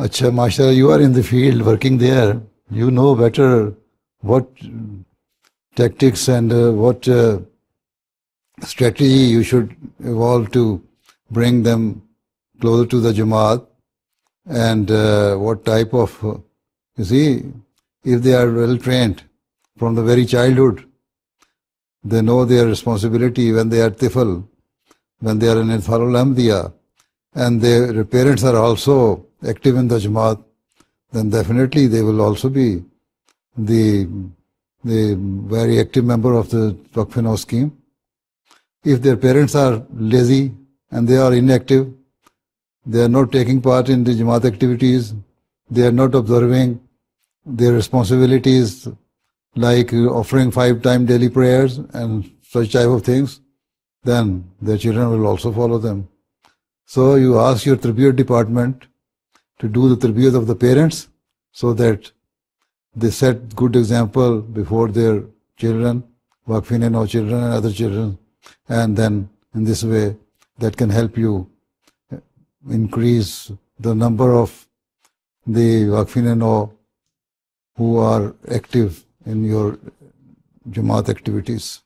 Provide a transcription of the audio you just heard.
Acha, mashallah, you are in the field working there. You know better what tactics and what strategy you should evolve to bring them closer to the Jamaat, and what type of, you see, if they are well trained from the very childhood, they know their responsibility when they are tifl, when they are in Ithalul Amdiya, and their parents are also active in the Jamaat, then definitely they will also be the very active member of the Waqf scheme. If their parents are lazy and they are inactive, they are not taking part in the Jamaat activities, they are not observing their responsibilities like offering 5-time daily prayers and such type of things, then their children will also follow them. So you ask your Tarbiyat department to do the Tarbiyat of the parents so that they set good example before their children, Waqf Nau Children and other children, and then in this way that can help you increase the number of the Waqf Nau who are active in your Jamaat activities.